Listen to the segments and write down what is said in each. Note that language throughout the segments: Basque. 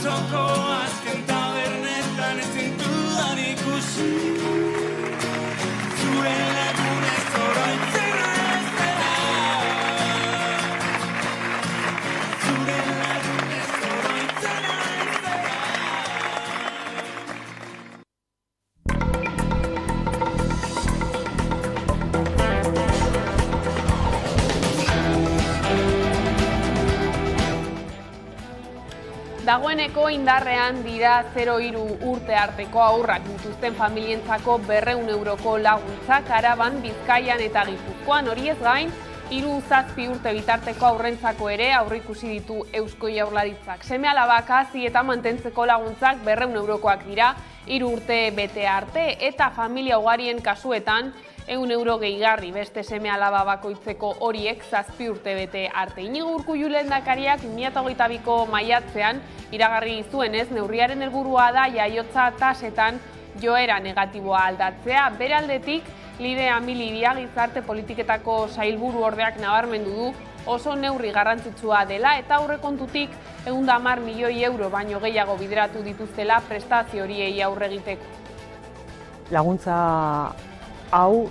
Bausoko azken tabernetan ez zintudan ikusi zure lagunez oroitzen ez dela zure lagunez oroitzen ez dela. Dagoeneko indarrean dira 0-3 urte arteko haurrak dituzten familientzako 200 euroko laguntzak Araban, Bizkaian eta Gipuzkoan. Horiez gain, 3-7 urte bitarteko haurrentzako ere aurreikusi ditu Eusko Jaurlaritzak. Seme-alabak hazi eta mantentzeko laguntzak 200 eurokoak dira 3 urte bete arte eta familia ugarien kasuetan 100 euro gehigarri beste seme-alaba bakoitzeko horiek 7 urte bete arte. Iñigo Urkullu lehendakariak 2022ko maiatzean iragarri zuenez neurriaren helburua da jaiotza tasetan joera negatiboa aldatzea. Bere aldetik, Lide Amilibia gizarte politiketako sailburu ordeak nabarmendu du oso neurri garrantzitsua dela eta aurrekontutik 110 milioi euro baino gehiago bideratu dituztela prestazio horiei aurre egiteko. Laguntza hau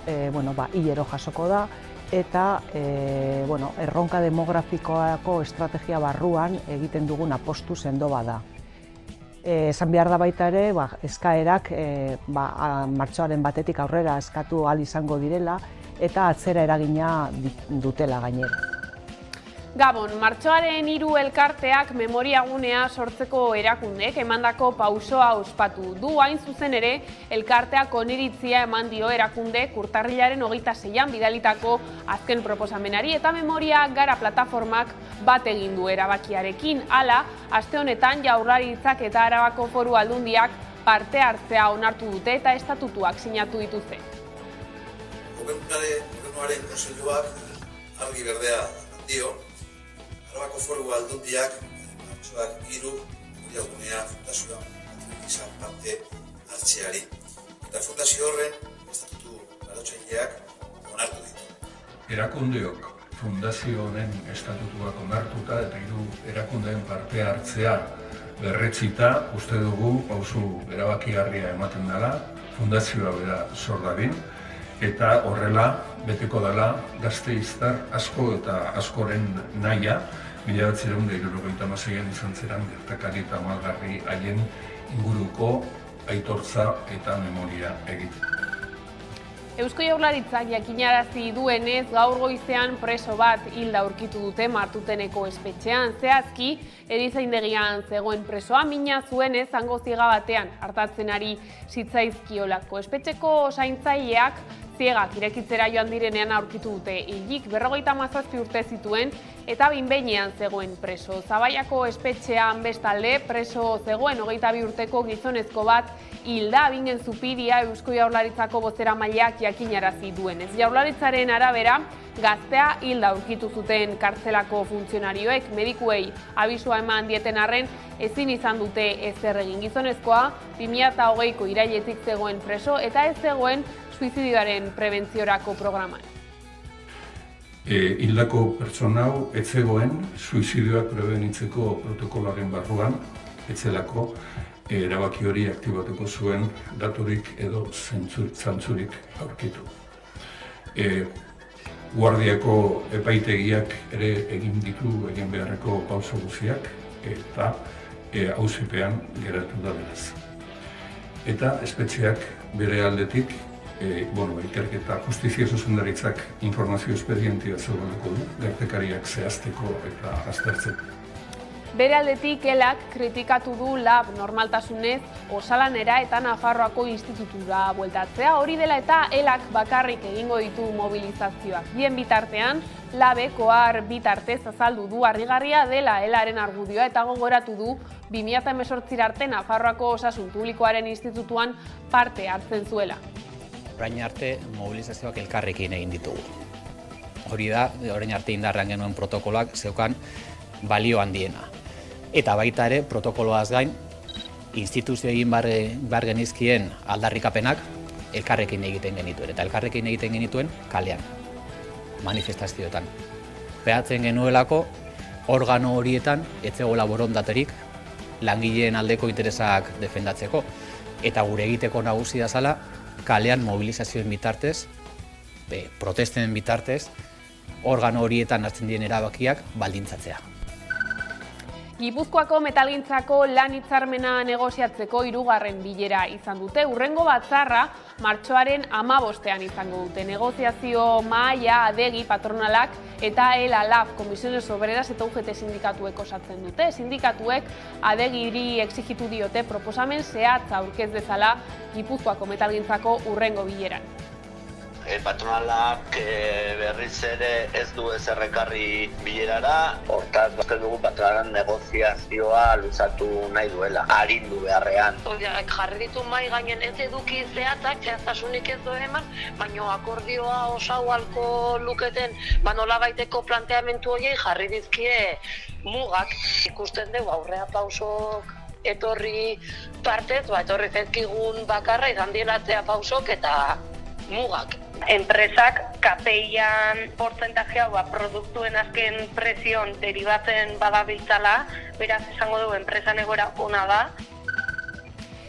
hilero jasoko da eta erronka demografikoako estrategia barruan egiten dugun apostu sendo bada. Esan behar da baita ere, eskaerak martxoaren batetik aurrera eskatu ahal izango direla eta atzera eragina dutela gainera. Gabon, martxoaren 3 elkarteak memoriagunea sortzeko erakundek emandako pausoa ospatu du. Hain zuzen ere, elkarteak oniritzia eman dio erakundek urtarrilaren 26an bidalitako azken proposamenari eta memoria gara plataformak bat egin du erabakiarekin. Hala, aste honetan Jaurlaritzak eta Arabako Foru Aldundiak parte hartzea onartu dute eta estatutuak sinatu dituzte. Gobernuaren kontseiluak argi berdea dio. Arabako Foru Aldundiak martxoak 3 memoriagunea fundazioa izan parte hartzeari. Eta fundazio horren estatutu arautzailea onartu ditu. Erakundeok fundazio honen estatutuak onartuta eta 3 erakundeen parte hartzea berretzita uste dugu pausu erabakigarria ematen dela, fundazioa bera sor dadin, eta horrela beteko dela gasteiztar asko eta askoren nahia 1976an izan zeran gertakari eta malgarri haien inguruko aitortza eta memoria egiten. Eusko Jaurlaritzak jakinarazi duenez gaur goizean preso bat hilda aurkitu dute Martuteneko espetxean. Zehazki, erizaindegian zegoen presoa mina zuenez hango ziega batean hartatzen ari zitzaizkiolako. Espetxeko zaintzaileak ziegak irekitzera joan direnean aurkitu dute hilik 57 urte zituen eta behin-behinean zegoen preso. Zabaiako espetxean bestalde preso zegoen 22 urteko gizonezko bat hilda bingen zupiria Eusko Jaurlaritzako bozeramaileak jakinarazi duenez. Jaurlaritzaren arabera, gaztea hilda aurkitu zuten kartzelako funtzionarioek medikuei abisua eman dieten arren ezin izan dute ezer egin. Gizonezkoa 2020ko irailetik zegoen preso eta ez zegoen suizidioaren prebentziorako programan. Hildako pertsona hau ez zegoen suizidioak prebenitzeko protokoloaren barruan, ez zelako erabaki hori aktibatuko zuen daturik edo zantzurik aurkitu. Guardiako epaitegiak ere egin beharreko pauso guztiak eta auzipean geratu da beraz. Eta espetxeak bere aldetik ikerketa justizia zuzendaritzak informazio espedientia zabalduko du, gertakariak zehazteko eta aztertzeko. Bere aldetik elak kritikatu du lab normaltasunez osalanera eta Nafarroako institutura bueltatzea. Hori dela eta elak bakarrik egingo ditu mobilizazioak. Bien bitartean, labek ohar bitartez azaldu du harrigarria dela elaren argudioa eta gogoratu du 2018 arte Nafarroako Osasun Publikoaren institutuan parte hartzen zuela. Orain arte mobilizazioak elkarrekin egin ditugu. Hori da, orain arte indarrean genuen protokoloak zeukan balio handiena. Eta baita ere, protokoloaz gain, instituzio egin behar genizkien aldarrikapenak elkarrekin egiten genituen. Eta elkarrekin egiten genituen kalean, manifestazioetan. Behatzen genuelako, organo horietan, ez zegoela borondaterik langileen aldeko interesak defendatzeko. Eta gure egiteko nagusi da zala, kalean mobilizazioen bitartez, protesten bitartez, organo horietan hartzen diren erabakiak baldintzatzea. Gipuzkoako metalgintzako lan hitzarmena negoziatzeko 3. bilera izan dute. Hurrengo batzarra martxoaren 15ean izango dute. Negoziazio mahaia adegi patronalak eta ELA-LAB Comisiones Obreras eta UGT sindikatuek osatzen dute. Sindikatuek adegiri exigitu diote proposamen zehatza aurkez dezala Gipuzkoako metalgintzako hurrengo bileran. Patronalak berriz ere ez du ezer ekarri bilerara, hortaz uste dugu patronalen negoziazioa luzatu nahi duela, arindu beharrean. Jarri ditu mai gainen ez eduki zehatzak, zehaztasunik ez du eman, baina akordioa osau halko luketen nolabaiteko planteamentu horiei jarri dizkie mugak. Ikusten dugu aurrea pausok etorri partez, etorri zaizkigun bakarra izan dielatzea pausok eta mugak. Enpresak KPI-an portzentajea produktuen azken presion deribatzen badabiltzala, beraz esango dugu enpresan egoera ona da.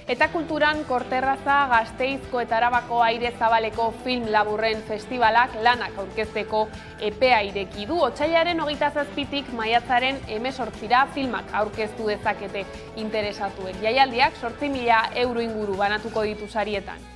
Eta kulturan Korterraza, Gasteizko eta Arabako Aire Zabaleko film laburren festivalak lanak aurkezteko epea ireki du. Otsailaren 27tik maiatzaren 18ra filmak aurkeztu dezakete interesatuek. Jaialdiak 8.000 euro inguru banatuko ditu sarietan.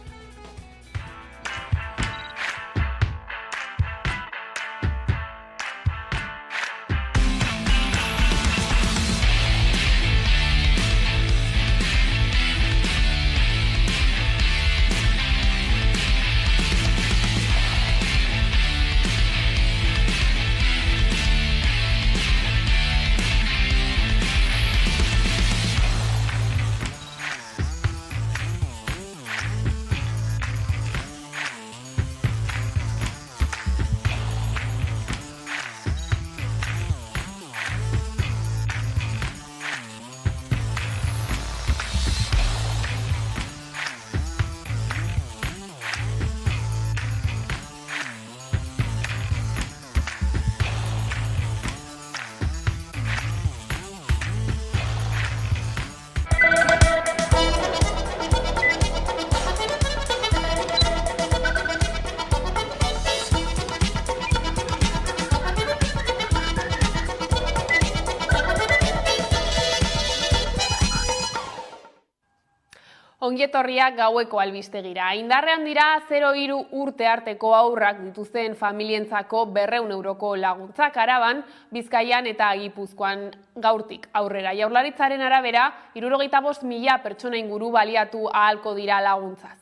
Ongietorriak gaueko albistegira. Indarrean dira 0-3 urte arteko haurrak dituzten familientzako 200 euroko laguntzak Araban, Bizkaian eta Gipuzkoan gaurtik aurrera. Jaurlaritzaren arabera, 75.000 pertsona inguru baliatu ahalko dira laguntzaz.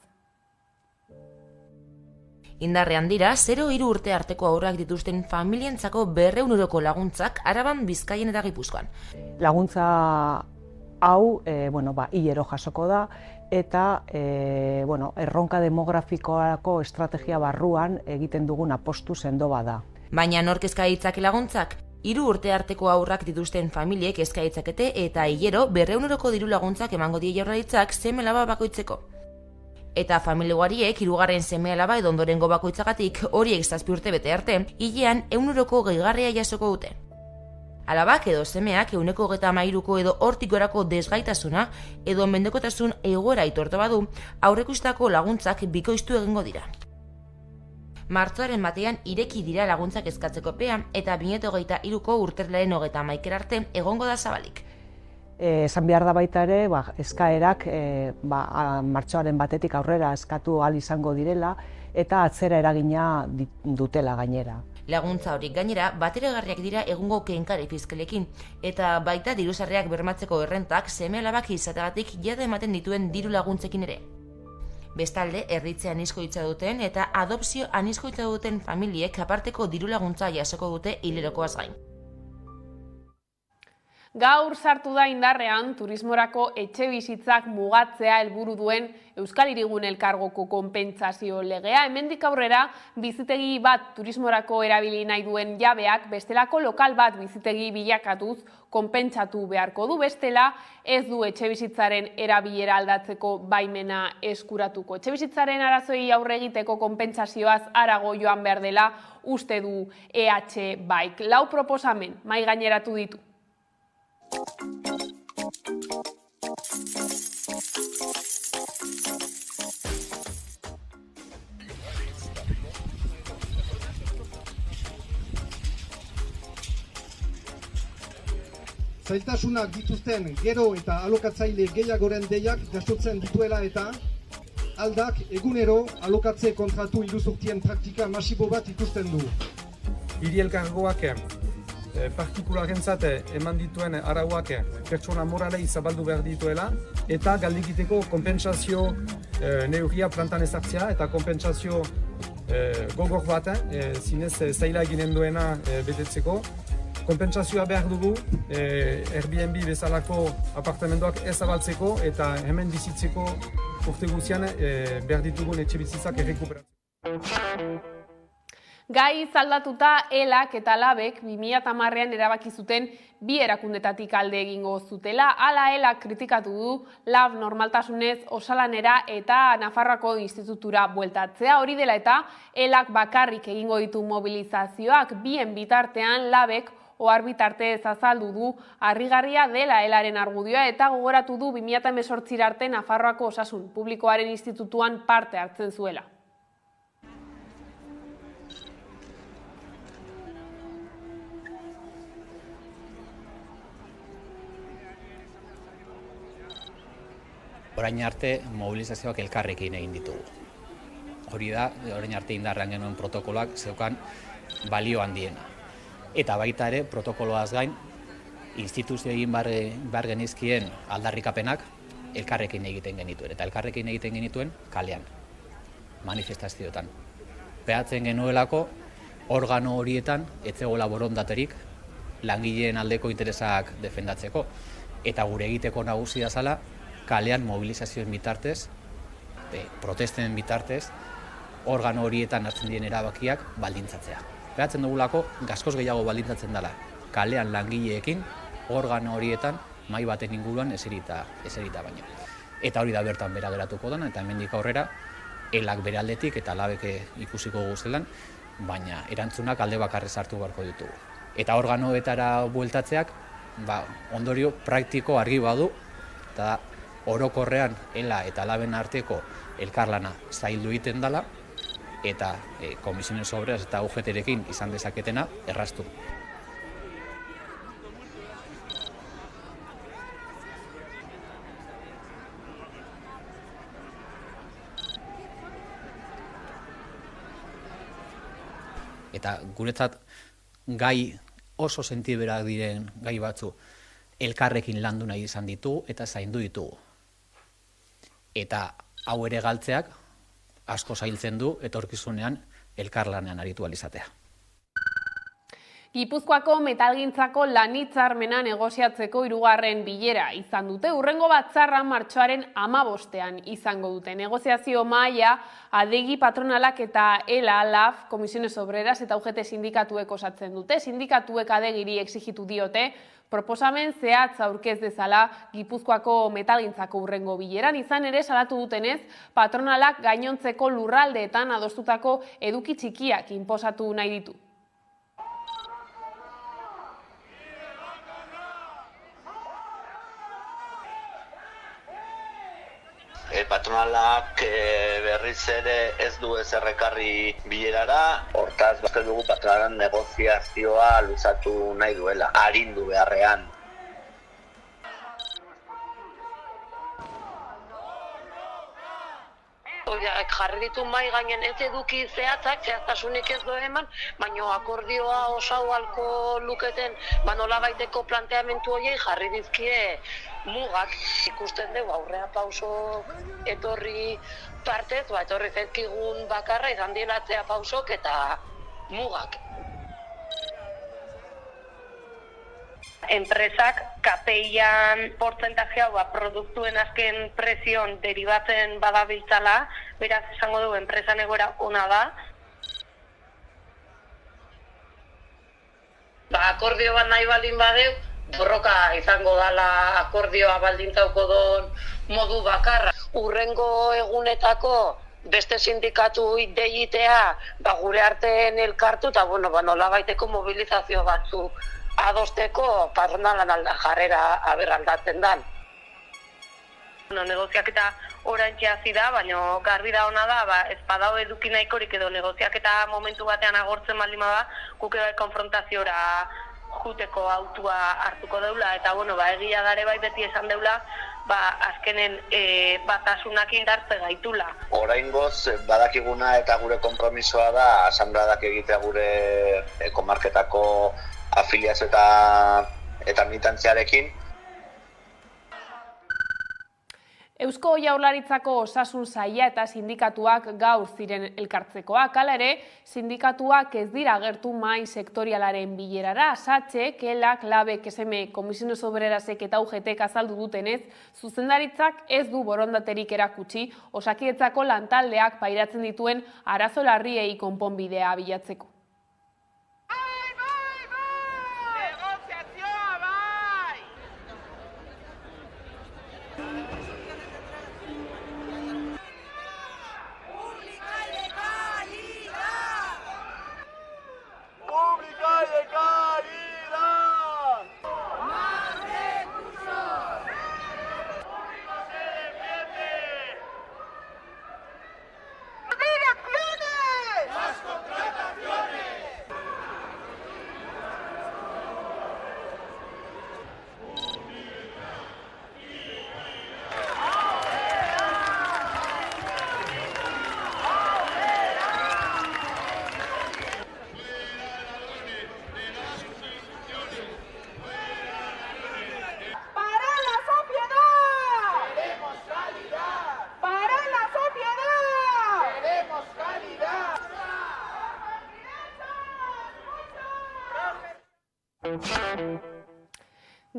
Indarrean dira 0-3 urte arteko haurrak dituzten familientzako 200 euroko laguntzak Araban, Bizkaian eta Gipuzkoan. Laguntza hau, hilero jasoko da, eta erronka demografikoako estrategia barruan egiten dugun apostu sendo bada. Baina nork eska ditzake laguntzak? 3 urte arteko haurrak dituzten familiek eska ditzakete eta hilero 200 euroko diru laguntzak emango die Jaurlaritzak seme-alaba bakoitzeko. Eta familia-ugariek 3. seme-alaba edo ondorengo bakoitzagatik horiek 7 urte bete arte, hilean 100 euroko gehigarria jasoko dute. Alabak edo semeak 133ko edo hortik gorako desgaitasuna edo mendekotasun egoera aitortu badu, aurreikustako laguntzak bikoiztu egingo dira. Martxoaren 1ean ireki dira laguntzak eskatzeko epea eta 2023ko urtarrilaren 31 arte egongo da zabalik. Esan behar da baita ere, eskaerak martxoaren 1etik aurrera eskatu ahal izango direla eta atzera eragina dutela gainera. Laguntza horiek gainera bateragarriak dira egungo kenkari fiskalekin eta baita dirusarreak bermatzeko errentak seme-alabak izateagatik jada ematen dituen diru laguntzekin ere. Bestalde, erritze anizkoitza duten eta adopzio anizkoitza duten familiek aparteko diru laguntza jasoko dute hilerokoaz gain. Gaur sartu da indarrean turismorako etxebizitzak mugatzea helburu duen Euskal Hirigune Elkargoko konpentsazio legea. Hemendik aurrera bizitegi bat turismorako erabili nahi duen jabeak bestelako lokal bat bizitegi bilakatuz konpentsatu beharko du, bestela ez du etxebizitzaren erabilera aldatzeko baimena eskuratuko. Etxebizitzaren arazoei aurre egiteko konpentsazioaz harago joan behar dela uste du EH Bike. 4 proposamen mahai gaineratu ditu. zailtasunak dituzten gero eta alokatzaile gehiagoren deiak jasotzen dituela eta aldak egunero alokatze kontratu iruzurtien praktika masibo bat ikusten du. Hiri elkargoak partikularrentzat eman dituen arauak pertsona moralei zabaldu behar dituela eta galdekiteko konpentsazio neurria plantan ezartzea eta konpentsazio gogor bat, zinez zaila eginen duena betetzeko. Konpentsazioa behar dugu Airbnb bezalako apartamentoak ez zabaltzeko eta hemen bizitzeko urte guzian behar ditugun etxe bizitzak errekuperatzeko. Gai zaldatuta ELAK eta LABek 2010ean erabaki zuten bi erakundetatik alde egingo zutela. Hala ELAK kritikatu du LAB normaltasunez osalanera eta Nafarroako institutura bueltatzea. Hori dela eta ELAK bakarrik egingo ditu mobilizazioak, bien bitartean LABek ohar bitartez azaldu du harrigarria dela ELAren argudioa eta gogoratu du 2018 arte Nafarroako Osasun Publikoaren Institutuan parte hartzen zuela. Orain arte mobilizazioak elkarrekin egin ditugu. Hori da, orain arte indarrean genuen protokoloak zeukan balio handiena. Eta baita ere, protokoloaz gain, instituzio egin behar genizkien aldarrikapenak elkarrekin egiten genituen. Eta elkarrekin egiten genituen kalean, manifestazioetan. Behatzen genuelako, organo horietan etzegoela borondaterik langileen aldeko interesak defendatzeko. Eta gure egiteko nagusia zala, kalean mobilizazioen bitartez, protesten bitartez, organo horietan hartzen diren erabakiak baldintzatzea. Behatzen dugulako, gaskoz gehiago baldintzatzen dela, kalean langileekin, organo horietan, mahai baten inguruan eserita baino. Eta hori da bertan bera geratuko dena, eta hemendik aurrera, ELAK bere aldetik eta LABek ikusiko guztelan, baina erantzunak alde bakarrez hartu beharko ditugu. Eta organoetara bueltatzeak, ondorio praktiko argi badu, eta orokorrean ELA eta LABen arteko elkarlana zaildu egiten dela eta Comisiones Obreras eta UGT-rekin izan dezaketena erraztu. Eta guretzat gai oso sentiberak diren gai batzu elkarrekin landu nahi izan ditugu eta zaindu ditugu. Eta hau ere galtzeak asko zailtzen du etorkizunean elkarlanean aritu ahal izatea. Gipuzkoako metalgintzako lan-hitzarmena negoziatzeko 3. bilera izan dute. Hurrengo batzarra martxoaren 15ean izango dute. Negoziazio mahaia adegi patronalak eta ELA, LAB, Comisiones Obreras eta UGT sindikatuek osatzen dute. Sindikatuek adegiri exigitu diote proposamen zehatz aurkez dezala Gipuzkoako metalgintzako hurrengo bileran. Izan ere salatu dutenez, patronalak gainontzeko lurraldeetan adostutako eduki txikiak inposatu nahi ditu. Patronalak berriz ere ez du ezer ekarri bilerara, hortaz uste dugu patronalen negoziazioa luzatu nahi duela, arindu beharrean. Jarri ditu mai gainen ez eduki zehatzak, zehaztasunik ez du eman, baina akordioa osau alko luketen nolabaiteko planteamentu horiei jarri dizkie mugak. Ikusten dugu aurrea pauso etorri partez, etorri zezkigun bakarra izan dielatzea pausok eta mugak. Enpresak KPI-an portzentajea produktuen azken presion deribatzen badabiltzala, beraz esango dugu enpresan egoera ona da. Akordio bat nahi baldin badeu, borroka izango dala akordioa baldintzauko don modu bakarra. Hurrengo egunetako beste sindikatu deitea gure artean elkartu eta nolabaiteko mobilizazio batzuk adosteko patronalan jarrera aldatzen dan. Negoziaketa oraintxe hasi da, baina garbi da ona da, ez badao eduki nahikorik edo negoziaketa momentu batean agortzen baldin bada, guk konfrontaziora juteko autua hartuko deula, eta egia dare bai beti esan deula, azkenen batasunak indartze gaitula. Oraingoz badakiguna eta gure konpromisoa da asanbladak egitea gure komarketako afiliazio eta militantziarekin. Eusko Jaurlaritzako Osasun Saila eta sindikatuak gaur ziren elkartzekoak. Hala ere, sindikatuak ez dira agertu mahai sektorialaren bilerara. SATXE, KELAK, LABek, SM, Comisiones Obrerasek eta UGTek azaldu dutenez, zuzendaritzak ez du borondaterik erakutsi Osakidetzako lantaldeak pairatzen dituen arazo larriei konponbidea bilatzeko.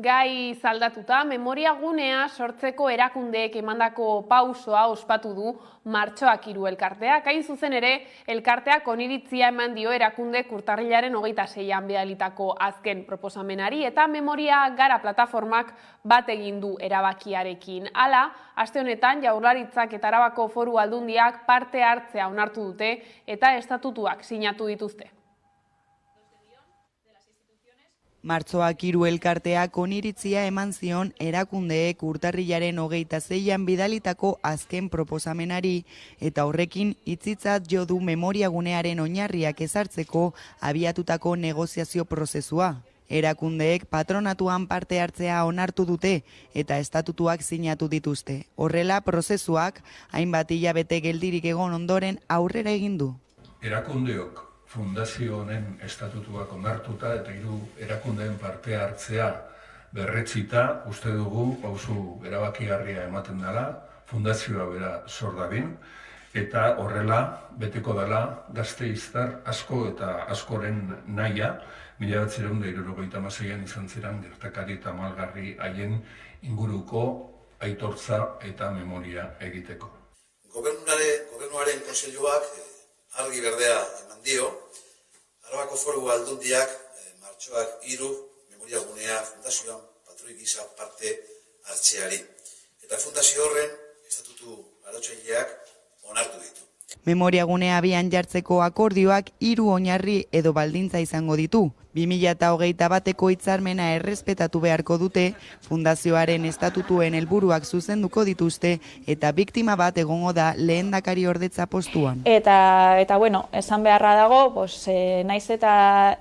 Gai zaldatuta, memoria gunea sortzeko erakundeek emandako pausoa ospatu du Martxoak 3 elkarteak. Hain zuzen ere, elkarteak oniritzia eman dio erakunde urtarrilaren 26an bidalitako azken proposamenari eta Memoria Gara plataformak bat egin du erabakiarekin. Hala, aste honetan Jaurlaritzak eta Arabako Foru Aldundiak parte hartzea onartu dute eta estatutuak sinatu dituzte. Martxoak 3 elkarteak oniritzia eman zion erakundeek urtarrilaren 26an bidalitako azken proposamenari eta horrekin hitzitzat jo du memoriagunearen oinarriak ezartzeko abiatutako negoziazio prozesua. Erakundeek patronatuan parte hartzea onartu dute eta estatutuak sinatu dituzte. Horrela, prozesuak hainbat hilabete geldirik egon ondoren aurrera egin du. Erakundeok fundazio honen estatutuak onartuta eta 3 erakundeen parte hartzea berretzita uste dugu pausu erabakigarria ematen dela, fundazioa bera sor dadin, eta horrela beteko dela Gasteiztar asko eta askoren nahia, 1976an izan ziren gertakari eta malgarri haien inguruko aitortza eta memoria egiteko. Gobernuaren kontseiluak argi berdea eman dio, Arabako Foru Aldundiak Martxoak 3 memoriagunea fundazioan patroi gisa parte hartzeari. Eta fundazio horren estatutu arautzaileak onartu ditu. Memoriagunea abian jartzeko akordioak 3 oinarri edo baldintza izango ditu. 2021eko hitzarmena errespetatu beharko dute, fundazioaren estatutuen helburuak zuzenduko dituzte eta biktima bat egongo da lehendakari ordetza postuan. Eta bueno, esan beharra dago, naiz eta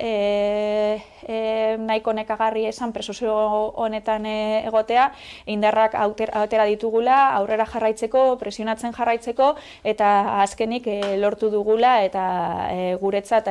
nahiko nekagarri esan prozesio honetan egotea, indarrak atera ditugula, aurrera jarraitzeko, presionatzen jarraitzeko, eta azkenik lortu dugula, eta guretzat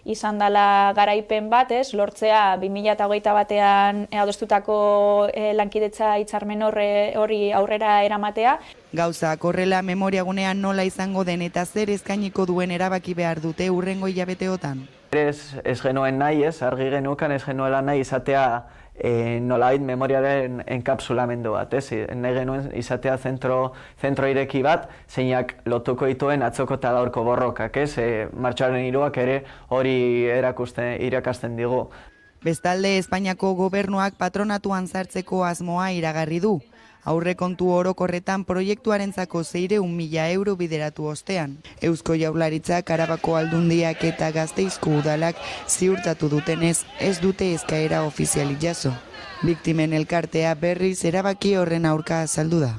izan dela garaipen bat, lortzea 2021an adostutako lankidetza hitzarmen hori aurrera eramatea. Gauzak horrela memoriagunean nola izango den eta zer eskainiko duen erabaki behar dute hurrengo hilabeteotan. Ez genuen nahi, argi genukan ez genuela nahi izatea nolabait memoriaren enkapsulamendu bat, nahi genuen izatea zentro ireki bat, zeinak lotuko dituen atzoko eta gaurko borrokak, Martxoaren 3ak ere hori irakasten digu. Bestalde, Espainiako gobernuak patronatuan sartzeko asmoa iragarri du. Aurrekontu orokorretan proiektuarentzako 600.000 euro bideratu ostean. Eusko Jaurlaritzak, Arabako Aldundiak eta Gasteizko udalak ziurtatu dutenez ez dute eskaera ofizialik jaso. Biktimen elkartea berriz erabaki horren aurka azaldu da.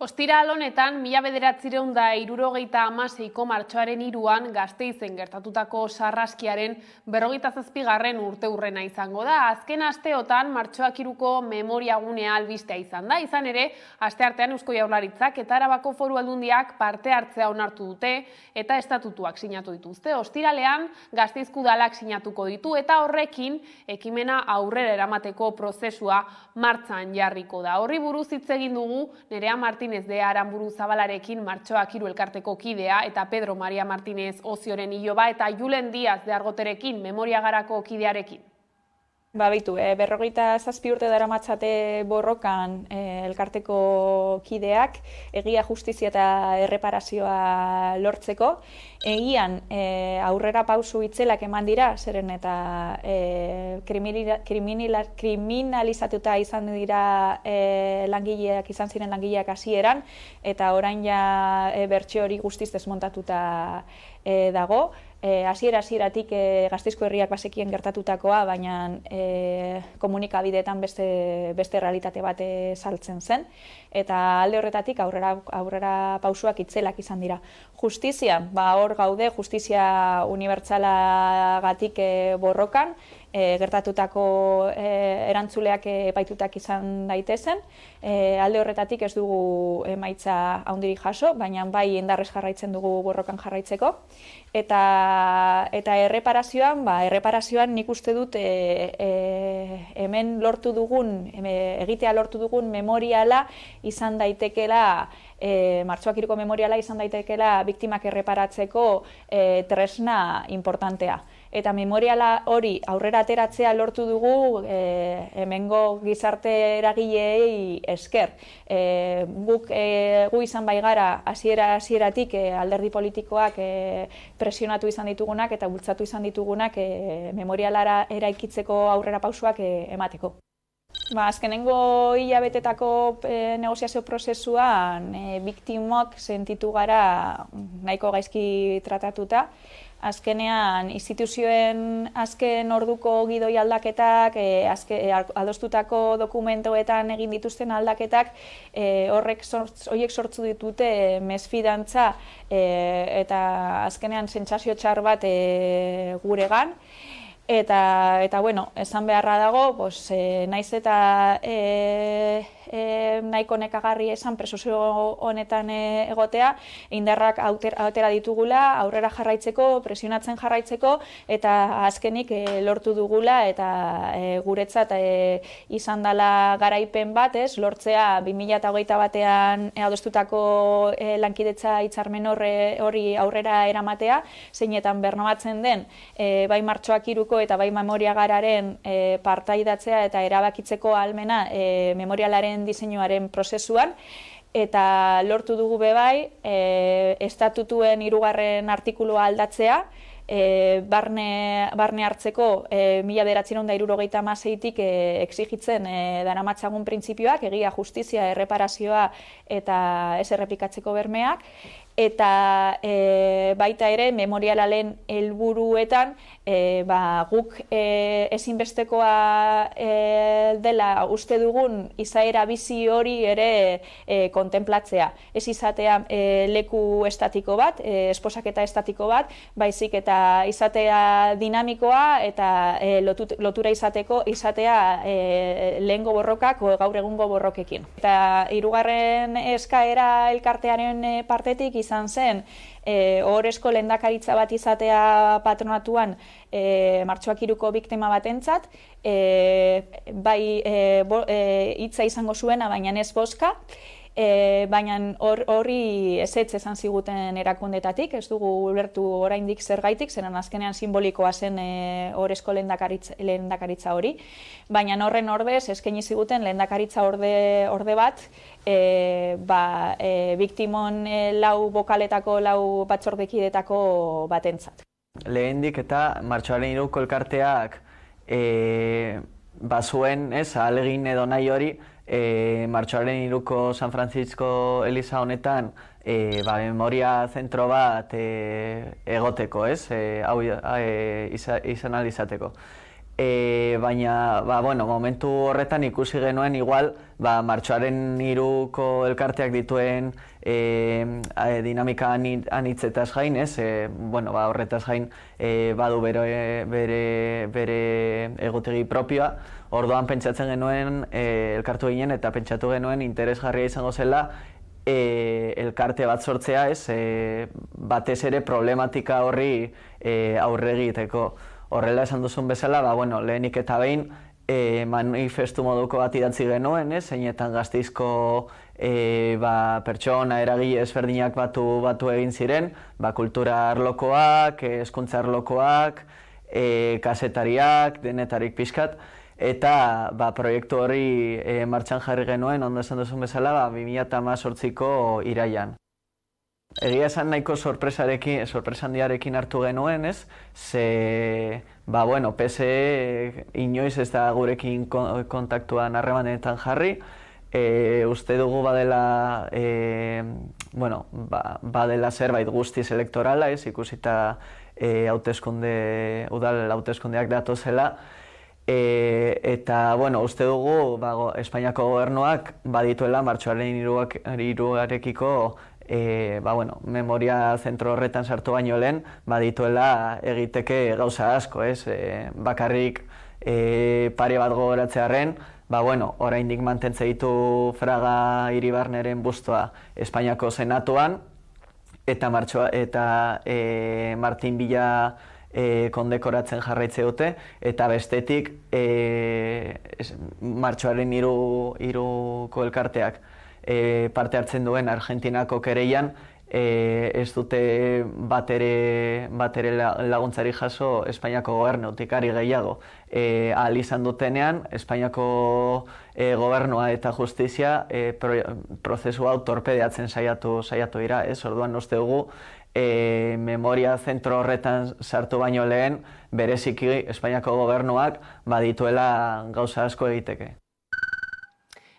Ostiral honetan, 1976ko martxoaren 3an Gasteizen gertatutako sarraskiaren 47. urteurrena izango da. Azken asteotan martxoak 3ko memoriagunea albistea izan da. Izan ere, asteartean Eusko Jaurlaritzak eta Arabako Foru Aldundiak parte hartzea onartu dute eta estatutuak sinatu dituzte. Ostiralean, Gasteizko udalak sinatuko ditu eta horrekin ekimena aurrera eramateko prozesua martxan jarriko da. Horri buruz hitz egin dugu Nerea Martinez de Aranburu Zabalarekin, martxoak 3 elkarteko kidea, eta Pedro Maria Martinez Ozioren iloba, eta Julen Diaz de Argoterekin, Memoriagarako kidearekin. Baitu, 47 urte daramatzate borrokan elkarteko kideak, egia, justizia eta erreparazioa lortzeko. Egian aurrera pausu itzelak eman dira, zeren eta kriminalizatuta izan dira langileak, izan ziren langileak hasieran, eta orain ja bertsio hori guztiz desmontatuta dago. Hasieratik Gasteizko herriak bazekien gertatutakoa, baina komunikabideetan beste realitate bat saltzen zen, eta alde horretatik aurrera pausuak itzelak izan dira. Justizia, hor gaude, justizia unibertsalagatik borrokan, gertatutako erantzuleak epaitutak izan daitezen. Alde horretatik ez dugu emaitza handirik jaso, baina bai indarrez jarraitzen dugu borrokan jarraitzeko. Eta erreparazioan nik uste dut hemen egitea lortu dugun memoriala izan daitekela, martxoak 3ko memoriala izan daitekela biktimak erreparatzeko tresna importantea. Eta memoriala hori aurrera ateratzea lortu dugu hemengo gizarte eragileei esker. Gu izan bai gara hasieratik alderdi politikoak presionatu izan ditugunak eta bultzatu izan ditugunak memorialara eraikitzeko aurrera pausuak emateko. Azkenengo hilabetetako negoziazio prozesuan biktimok sentitu gara nahiko gaizki tratatuta. Azkenean, instituzioen azken orduko gidoi aldaketak, adostutako dokumentoetan egin dituzten aldaketak, horiek sortzu ditute mesfidantza eta azkenean sentsazio txar bat guregan. Eta, bueno, esan beharra dago, naiz eta nahiko nekagarri esan prozesio honetan egotea, indarrak atera ditugula, aurrera jarraitzeko, presionatzen jarraitzeko, eta azkenik lortu dugula, eta guretzat izan dela garaipen bat, lortzea 2021 batean adostutako lankidetza hitzarmen hori aurrera eramatea, zeinetan bermatzen den, bai martxoak 3ko eta bai memoriagararen partaidatzea eta erabakitzeko ahalmena memorialaren diseinuaren prozesuan, eta lortu dugu bebai estatutuen 3. artikulua aldatzea, barne hartzeko 1976tik exigitzen daramatzagun printzipioak, egia, justizia, erreparazioa eta ez errepikatzeko bermeak, eta baita ere memorialaren helburuetan guk ezinbestekoa dela uste dugun izaera bizi hori ere kontemplatzea. Ez izatea leku estatiko bat, esposaketa estatiko bat, baizik eta izatea dinamikoa eta lotura izatea lehengo borrokak gaur egungo borrokekin. Eta 3. eskaera elkartearen partetik izan zen ohorezko lehendakaritza bat izatea patronatuan martxoak 3ko biktima batentzat, bai hitza izango zuena, baina ez bozka, baina horri ezetz esan ziguten erakundetatik, ez dugu ulertu oraindik zergaitik, zeren azkenean simbolikoa zen ohorezko lehendakaritza hori, baina horren ordez eskaini ziguten lehendakaritza orde bat, biktimon 4 bokaletako 4 batzordekidetako batentzat. Lehendik eta martxoaren 3ko elkarteak bazuen, ahalegin edo nahi hori, martxoaren 3ko San Francisco Eliza honetan memoria zentro bat egoteko, hau izan ahal izateko. baina momentu horretan ikusi genuen igual martxoaren 3ko elkarteak dituen dinamika anitzetaz gain, horretaz gain badu bere egutegi propioa. Orduan pentsatzen genuen elkartu ginen eta pentsatu genuen interesgarria izango zela elkarte bat sortzea, batez ere problematika horri aurre egiteko. Horrela esan duzun bezala, lehenik eta behin manifestu moduko bat idatzi genuen, zeinetan Gasteizko pertsona, eragile ezberdinak batu egin ziren, kultura arlokoak, hezkuntza arlokoak, kazetariak, denetarik pixkat, eta proiektu hori martxan jarri genuen, ondo esan duzun bezala, 2018ko iraian. Egia esan nahiko sorpresa handiarekin hartu genuen, ze, PSE inoiz ez da gurekin kontaktuan harremanetan jarri, uste dugu badela zerbait guztiz elektorala, ikusita udal hauteskundeak datozela, eta uste dugu Espainiako gobernuak badituela martxoaren 3arekiko memoria zentro horretan sartu baino lehen badituela egiteke gauza asko, bakarrik pare bat gogoratzearren, oraindik mantentze ditu Fraga Iribarneren bustoa Espainiako Senatuan, eta Martin Villa kondekoratzen jarraitze dute, eta bestetik martxoaren 3ko elkarteak parte hartzen duen Argentinako kereian ez dute batere laguntzari jaso Espainiako gobernutik ari gehiago. Ahal izan dutenean, Espainiako gobernua eta justizia prozesu hau torpedeatzen saiatu dira. Orduan uste dugu memoria zentro horretan sartu baino lehen, bereziki Espainiako gobernuak badituela gauza asko egiteke.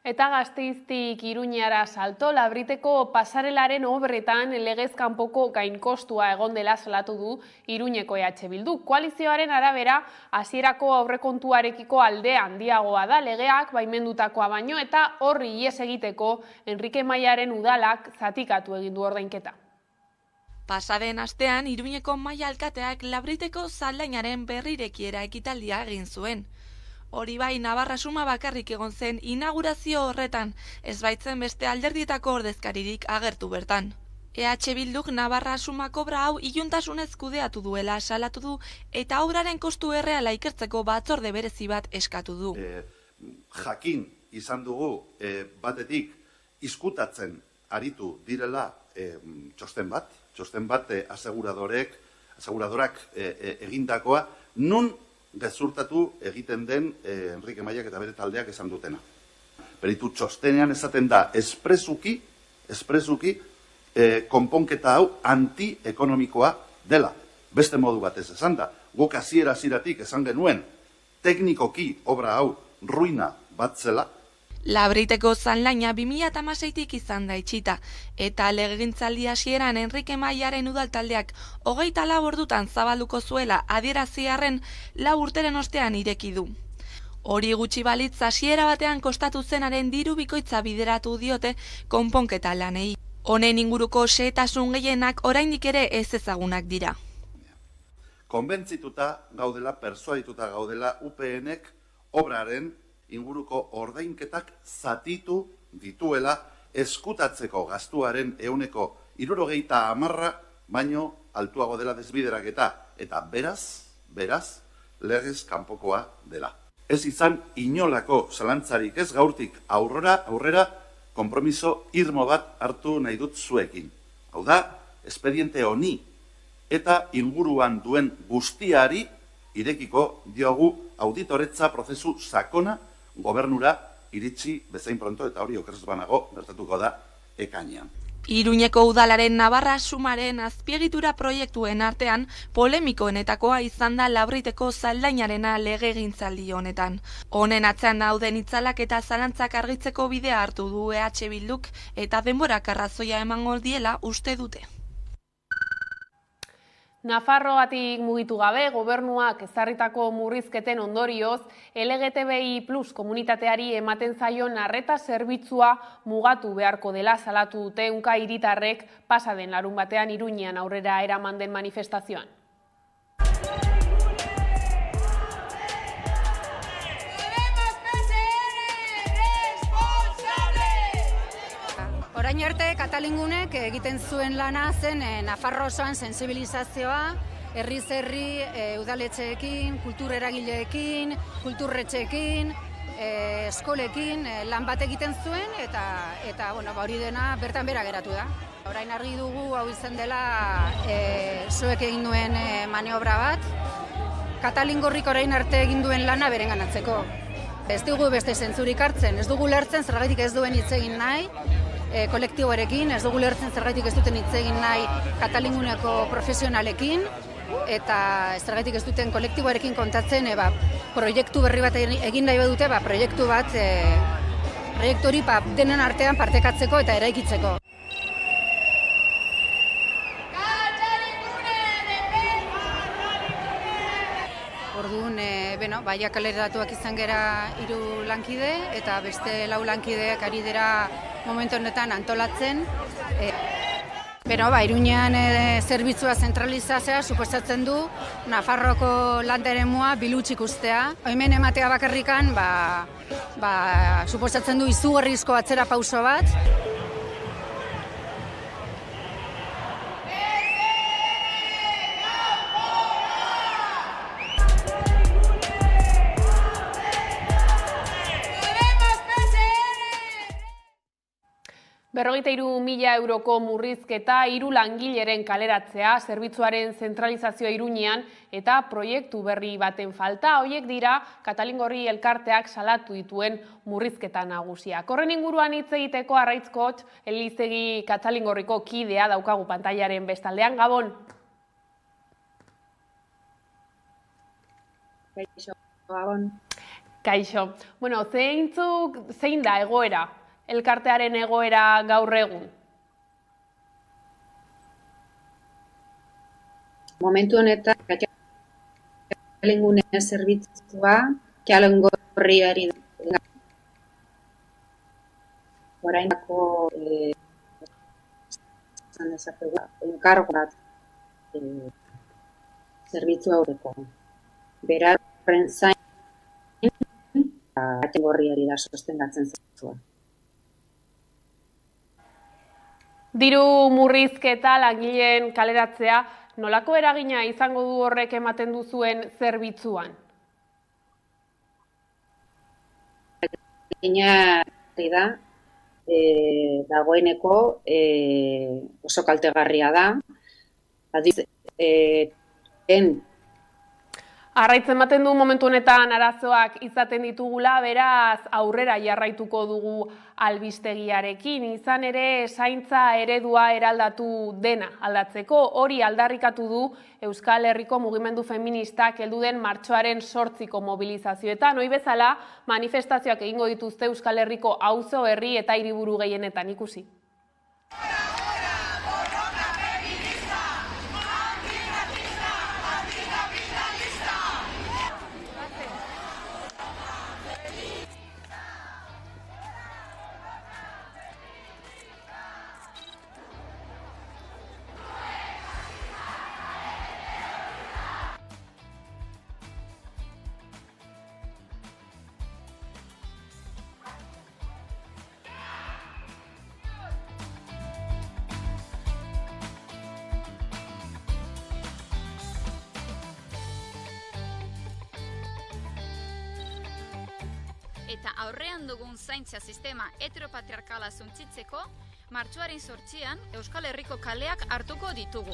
Eta Gasteiztik Iruñara salto, Labriteko pasarelaren obretan legez kanpoko gainkostua egon dela salatu du Iruñeko EH Bildu. Koalizioaren arabera, hasierako aurrekontuarekiko alde handiagoa da legeak baimendutakoa baino, eta horri ihes egiteko Enrique Maiaren udalak zatikatu egin du ordainketa. Pasaden astean, Iruñeko Maia alkateak Labriteko saldainaren berrirekiera ekitaldia egin zuen. Hori bai, Navarra Suma bakarrik egon zen inaugurazio horretan, ez baitzen beste alderdietako ordezkaririk agertu bertan. EH Bilduk Navarra Suma kobra hau iluntasunez kudeatu duela salatu du eta obraren kostu erreala ikertzeko batzorde berezi bat eskatu du. Jakin izan dugu batetik izkutatzen aritu direla txosten bat aseguradorak egindakoa, nun gezurtatu egiten den Enrique Maiak eta bere taldeak esan dutena. Beritu txostenean esaten da espresuki konponketa hau antiekonomikoa dela. Beste modu batez esan da, guk hasieratik esan genuen teknikoki obra hau ruina bat zela. Labriteko zanlaina 2016tik izan da itxita, eta legegintzaldi hasieran Enrique Maiaren udaltaldeak 24 ordutan zabalduko zuela adieraziarren 4 urteren ostean ireki du. Hori gutxi balitz hasiera batean kostatu zenaren diru bikoitza bideratu diote konponketa lanei. Honen inguruko xehetasun gehienak oraindik ere ez ezagunak dira. Konbentzituta gaudela, persuadituta gaudela UPNek obraren inguruko ordainketak zatitu dituela eskutatzeko gastuaren 70% baino altuago dela desbideraketa, eta beraz, legez kanpokoa dela. Ez izan inolako zalantzarik ez gaurtik aurrera konpromiso irmo bat hartu nahi dut zuekin. Hau da, espediente honi eta inguruan duen guztiari irekiko diogu auditoretza prozesu sakona gobernura iritsi bezain pronto, eta hori okerrez banago gertatuko da ekainean. Iruñeko udalaren Navarra Sumaren azpiegitura proiektuen artean polemikoenetakoa izan da Labriteko saldainarena legegintzaldi honetan. Honen atzean dauden itzalak eta zalantzak argitzeko bidea hartu du EH Bilduk eta denborak arrazoia emango diela uste dute. Nafarroatik mugitu gabe, gobernuak ezarritako murrizketen ondorioz, LGTBI+ komunitateari ematen zaion arreta zerbitzua mugatu beharko dela salatu dute ehunka hiritarrek pasaden larunbatean Iruñean aurrera eraman den manifestazioan. Orain arte Katalingunek egiten zuen lana zen Nafarro osoan sensibilizazioa, herriz herri udaletxeekin, kultur eragileekin, kulturretxeekin, eskolekin lan bat egiten zuen eta hori dena bertan bera geratu da. Orain argi dugu hau izan dela zuek egin duen maniobra bat, Katalingorrik orain arte egin duen lana berenganatzeko. Ez dugu beste zentzurik hartzen, ez dugu lertzen zergatik ez duen hitz egin nahi, kolektiboarekin, ez dugu lertzen zergatik ez duten hitz egin nahi Katalinguneko profesionalekin, eta zergatik ez duten kolektiboarekin kontatzen proiektu berri bat egin nahi badute, proiektu hori denen artean partekatzeko eta eraikitzeko. Orduan, baia kaleratuak izan gera 3 lankide eta beste 4 lankideak ari dira momentu honetan antolatzen. Iruñean zerbitzua zentralizatzea suposatzen du Nafarroko landeremua bilutsik ustea. Hemen ematea bakarrikan suposatzen du izugarrizko atzera pauso bat. €53.000 murrizketa, 3 langileren kaleratzea, zerbitzuaren zentralizazioa Iruñean eta proiektu berri baten falta, horiek dira Katalingorri elkarteak salatu dituen murrizketa nagusiak. Horren inguruan hitz egiteko Arraitz Kotx, Elizegi Katalingorriko kidea daukagu pantailaren bestaldean. Gabon. Kaixo, Gabon. Kaixo. Zein da egoera? Elkartearen egoera gaur egun? Momentu honetan, Katalingune zerbitzua, Katalingorriari da. Orainako enkargo bat zerbitzua aurreko. Beraren zain, Katalingorriari da sostengatzen zerbitzua. Diru murrizketa, langileen kaleratzea, nolako eragina izango du horrek ematen duzuen zerbitzuan? Eragina da, dagoeneko oso kaltegarria da. Arraitz ematen du momentu honetan arazoak izaten ditugula, beraz aurrera jarraituko dugu albistegiarekin. Izan ere, zaintza eredua eraldatu dena aldatzeko, hori aldarrikatu du Euskal Herriko mugimendu feministak heldu den martxoaren 8ko mobilizazioetan. Ohi bezala, manifestazioak egingo dituzte Euskal Herriko auzo, herri eta hiriburu gehienetan ikusi. Eta aurrean dugun zaintza sistema heteropatriarkala suntsitzeko, martxoaren 8an Euskal Herriko kaleak hartuko ditugu.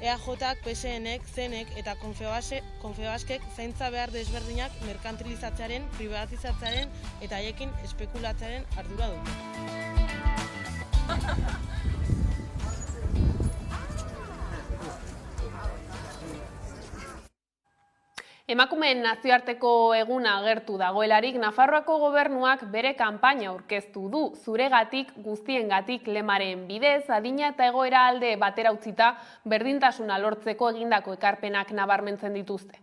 EAJak, PSNek, CNek eta Confebaskek zaintza behar desberdinak merkantilizatzearen, privatizatzearen eta haiekin espekulatzearen ardura du. Emakumeen nazioarteko eguna agertu dagoelarik, Nafarroako gobernuak bere kanpaina aurkeztu du. Zuregatik, guztiengatik lemaren bidez, adina eta egoera alde batera utzita berdintasuna lortzeko egindako ekarpenak nabarmentzen dituzte.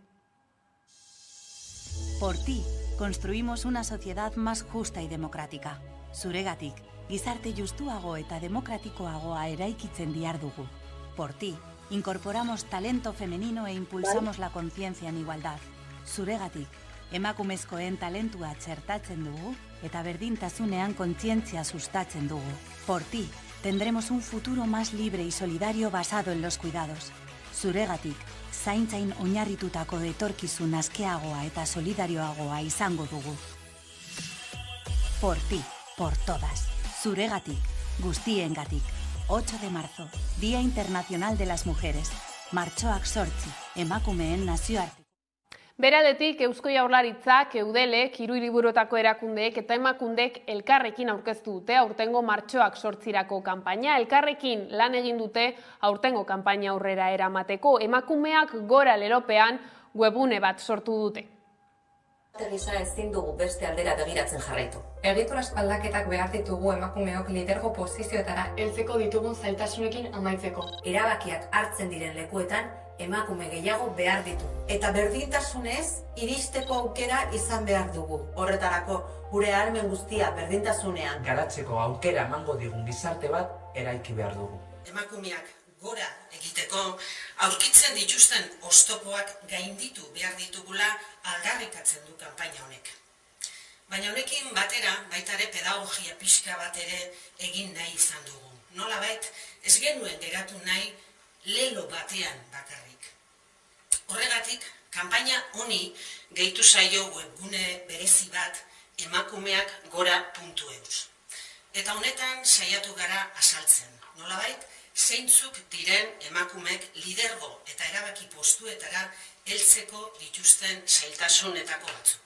Por ti, construimos una sociedad más justa y democrática. Zuregatik, gizarte justuago eta demokratikoagoa eraikitzen dihardugu. Por ti, incorporamos talento femenino e impulsamos la conciencia en igualdad. Zuregatik, emakumezkoen talentua txertatzen dugu eta berdintasunean kontzientzia sustatzen dugu. Por ti, tendremos un futuro más libre y solidario basado en los cuidados. Zuregatik, zaintzain oinarritutako etorkizun askeagoa eta solidarioagoa izango dugu. Por ti, por todas. Zuregatik, guztiengatik. 8 de marzo, Día Internacional de las Mujeres. Martxoak 8, emakumeen nazioarteko. Beraldetik, Eusko Jaurlaritzak, Eudelek, hiru hiriburuetako erakundeek eta emakundek elkarrekin aurkeztu dute aurtengo martxoak 8 kanpaina. Elkarrekin lan egin dute aurtengo kanpaina aurrera eramateko. Emakumeak gora lelopean webune bat sortu dute. Gisa ezin dugu beste aldera begiratzen jarraitu. Egituraz aldaketak behar ditugu emakumeok lidergo posizioetara heltzeko ditugun zailtasunekin amaitzeko. Erabakiak hartzen diren lekuetan emakume gehiago behar ditu. Eta berdintasunez iristeko aukera izan behar dugu. Horretarako gure ahalmen guztia berdintasunean garatzeko aukera emango digun gizarte bat eraiki behar dugu. Emakumeak gora egiteko aurkitzen dituzten oztopoak gainditu behar ditugula aldarrikatzen du kanpaina honek. Baina honekin batera baita ere pedagogia pixka bat ere egin nahi izan dugu. Nolabait ez genuen geratu nahi lelo batean bakarrik. Horregatik, kanpaina honi gehitu zaio webgune berezi bat emakumeakgora.eus. Eta honetan saiatu gara azaltzen. Nolabait, zeintzuk diren emakumeek lidergo eta erabaki postuetara heltzeko dituzten zailtasunetako batzuk.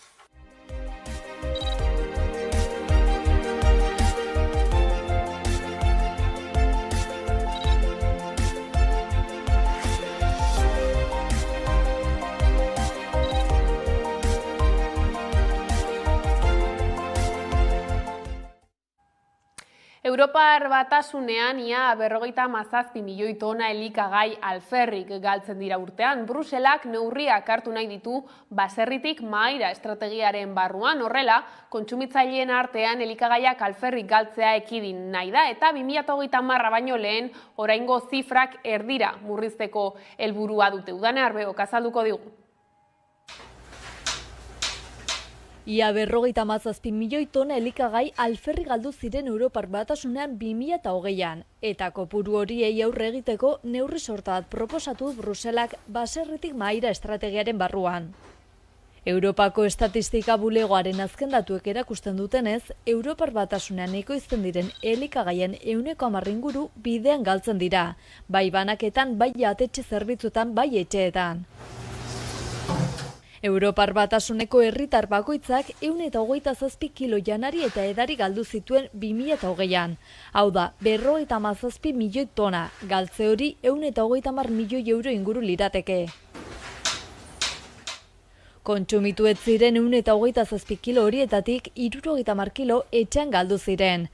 Europar Batasunean ia 57 milioi tona elikagai alferrik galtzen dira urtean. Bruselak neurriak hartu nahi ditu baserritik mahaira estrategiaren barruan. Horrela, kontsumitzaileen artean elikagaiak alferrik galtzea ekidin nahi da eta 2030 baino lehen oraingo zifrak erdira murrizteko helburua dute. Udane Arbeok azalduko digu. Ia 57 milioi tona elikagai alferri galdu ziren Europar Batasunean 2020an, eta kopuru horiei aurre egiteko neurri sorta bat proposatu Bruselak baserritik mahaira estrategiaren barruan. Europako estatistika bulegoaren azken datuek erakusten dutenez, Europar Batasunean ekoizten diren elikagaien 10% inguru bidean galtzen dira, bai banaketan, bai jatetxe zerbitzuetan, bai etxeetan. Europar Batasuneko herritar bakoitzak 127 kilo janari eta edari galdu zituen 2020an. Hau da, 57 milioi tona, galtze hori 130 milioi euro inguru lirateke. Kontsumitu ez ziren 127 kilo horietatik 70 kilo etxean galdu ziren.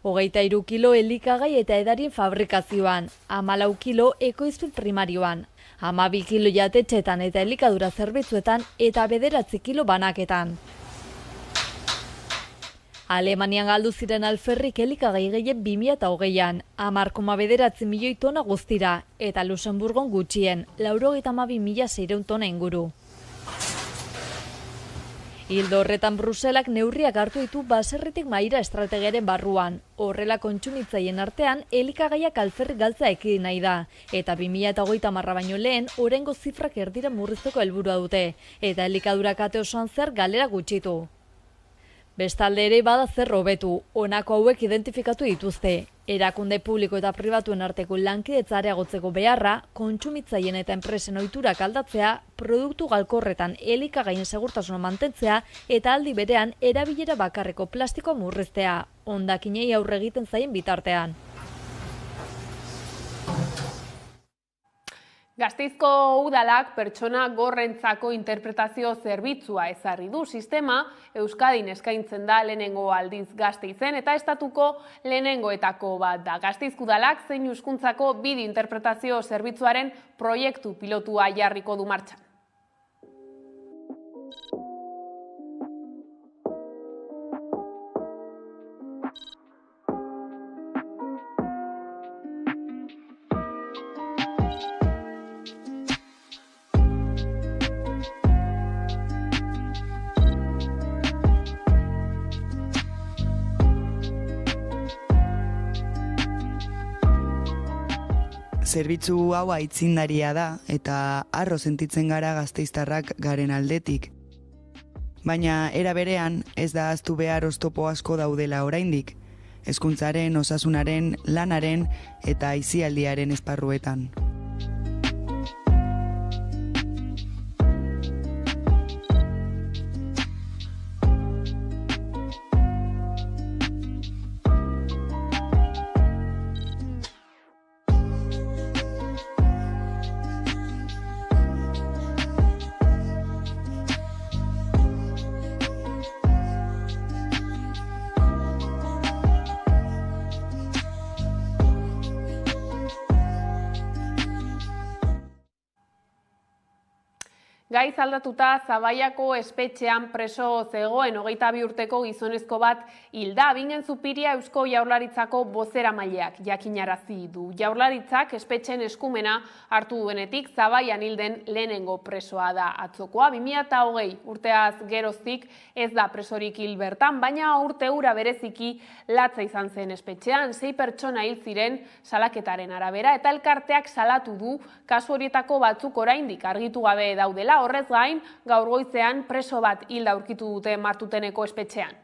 23 kilo elikagai eta edarien fabrikazioan, 14 kilo ekoizpen primarioan, 12 kilo jatetxetan eta elikadura zerbitzuetan eta 9 kilo banaketan. Alemanian galdu ziren alferrik elikagai gehien 2020an, 10,9 milioi tona guztira, eta Luxemburgon gutxien, 92.600 tona inguru. Ildo horretan Bruselak neurriak hartu ditu baserritik mahaira estrategiaren barruan. Horrela kontsumitzaien artean elikagaiak alferrik galtzea ekidin nahi da. Eta 2030 baino lehen oraingo zifrak erdira murrizteko helburua dute. Eta elikadura kate osoan zer galera gutxitu. Bestalde ere bada zer hobetu, honako hauek identifikatu dituzte. Erakunde publiko eta pribatuen arteko lankidetza areagotzeko beharra, kontsumitzaien eta enpresen ohiturak aldatzea, produktu galkorretan elikagaien segurtasuna mantentzea eta aldi berean erabilera bakarreko plastikoa murriztea, hondakinei aurre egiten zaien bitartean. Gasteizko udalak pertsona gorrentzako interpretazio zerbitzua ezarri du. Sistema Euskadin eskaintzen da lehenengo aldiz Gasteizen eta estatuko lehenengoetako bat da. Gasteizko udalak zein hizkuntzako bideo interpretazio zerbitzuaren proiektu pilotua jarriko du martxan. Zerbitzu hau aitzindaria da eta harro sentitzen gara gasteiztarrak garen aldetik. Baina era berean ez da ahaztu behar oztopo asko daudela oraindik, hezkuntzaren, osasunaren, lanaren eta aisialdiaren esparruetan. Gaiz aldatuta Zabaiako espetxean preso zegoen 22 urteko gizonezko bat hilda. Bingen Zupiria Eusko Jaurlaritzako bozeramaileak jakinarazi du. Jaurlaritzak espetxen eskumena hartu duenetik Zabaian hilden lehenengo presoa da atzokoa. 2020 urteaz geroztik ez da presorik hil bertan, baina urte hura bereziki latza izan zen espetxean. 6 pertsona hil ziren salaketaren arabera eta elkarteak salatu du kasu horietako batzuk oraindik argitu gabe daudela. Horrez gain, gaur goizean preso bat hilda aurkitu dute Martuteneko espetxean.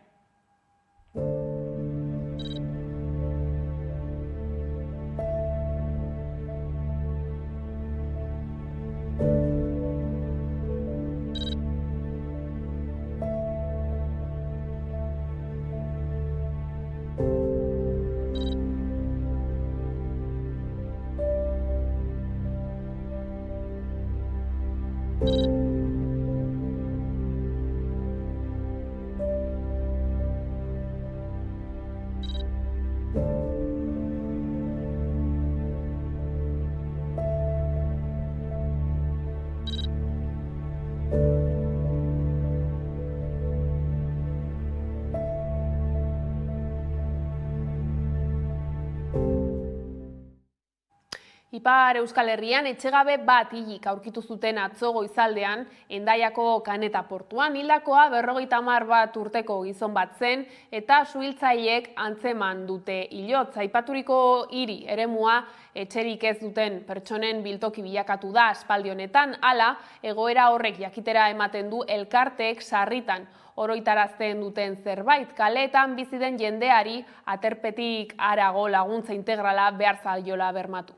Ipar Euskal Herrian etxegabe bat hilik aurkitu zuten atzo goizaldean Hendaiako Kaneta portuan. Hildakoa 51 urteko gizon bat zen eta suhiltzaileek antzeman dute hilotz. Aipaturiko hiri eremua etxerik ez duten pertsonen biltoki bilakatu da aspaldi honetan. Hala, egoera horrek jakitera ematen du elkarteek sarritan oroitarazten duten zerbait. Kaleetan bizi den jendeari aterpetik harago laguntza integrala behar zaiola bermatu.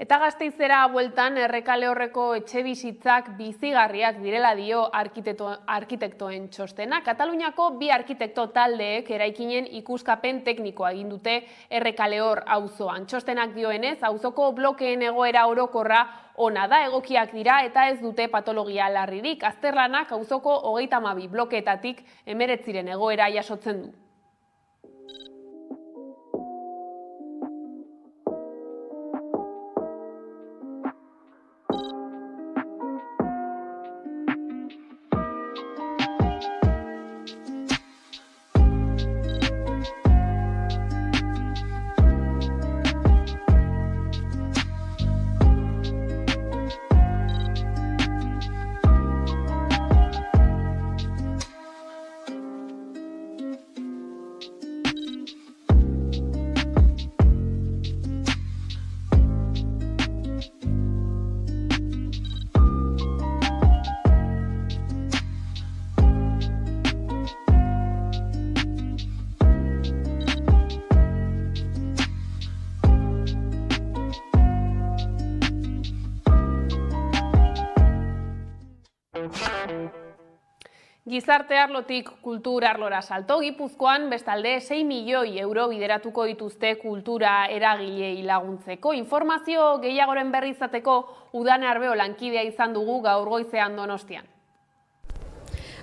Eta Gasteizera bueltan Errekale horreko etxebizitzak bizigarriak direla dio arkitektoen txostena. Kataluniako 2 arkitekto taldeek eraikinen ikuskapen teknikoa egin dute Errekale hor auzoan. Txostenak dioenez, auzoko blokeen egoera orokorra ona da, egokiak dira eta ez dute patologia larririk. Azterlanak auzoko 32 blokeetatik 19 egoera jasotzen du. Gizarte arlotik kultur arlora salto, Gipuzkoan bestalde 6 milioi euro bideratuko dituzte kultura eragilei laguntzeko. Informazio gehiagoren berri izateko Udane Arbeo lankidea izan dugu gaur goizean Donostian.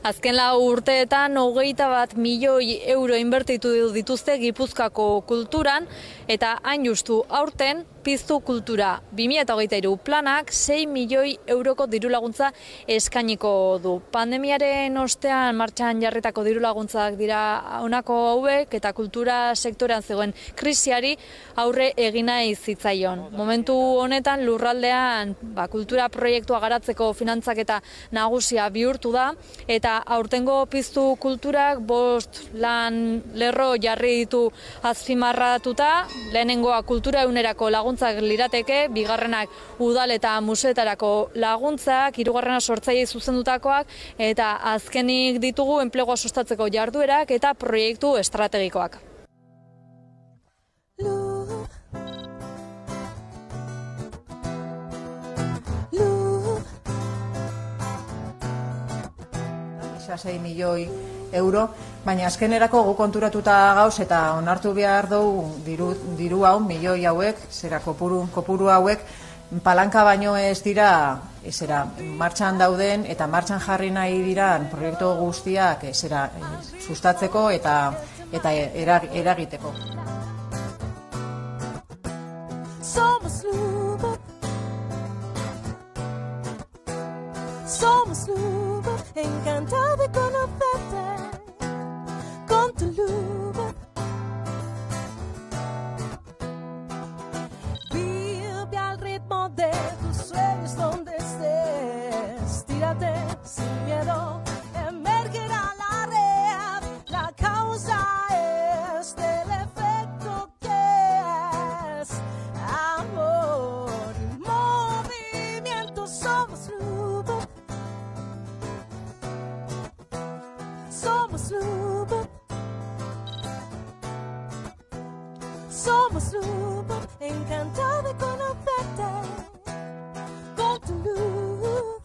Azken 4 urteetan 21 milioi euro inbertitu dituzte Gipuzkoako kulturan eta hain justu aurten Piztu kultura 2023 planak 6 milioi euroko dirulaguntza eskainiko du. Pandemiaren ostean martxan jarritako dirulaguntzak dira honako hauek eta kultura sektorean zegoen krisiari aurre egina zitzaion. Momentu honetan lurraldean kultura proiektua garatzeko finantzaketa nagusia bihurtu da eta aurtengo Piztu kulturak 5 lan lerro jarri ditu azpimarratuta. Lehenengoa kultura ehunerako laguntzak lirateke, bigarrenak udal eta museetarako laguntzak, hirugarrena sortzaileei zuzendutakoak eta azkenik ditugu enplegua sustatzeko jarduerak eta proiektu estrategikoak. Isa 6 milioi euro, baina azkenerako gu konturatuta gauz eta onartu behar dugu diru hau, milioi hauek, zera kopuru hauek, palanka baino ez dira martxan dauden eta martxan jarri nahi diran proiektu guztiak sustatzeko eta eragiteko. Somos Luba, somos Luba, encantada de conocerte. Con tu Luba, vive al ritmo de tus sueños donde estés. Tírate sin miedo, emergerá la red. La causa es del efecto que es amor y movimiento. Somos Luba, somos Luba. Somos Luba, encantada de conocerte. Con tu luz,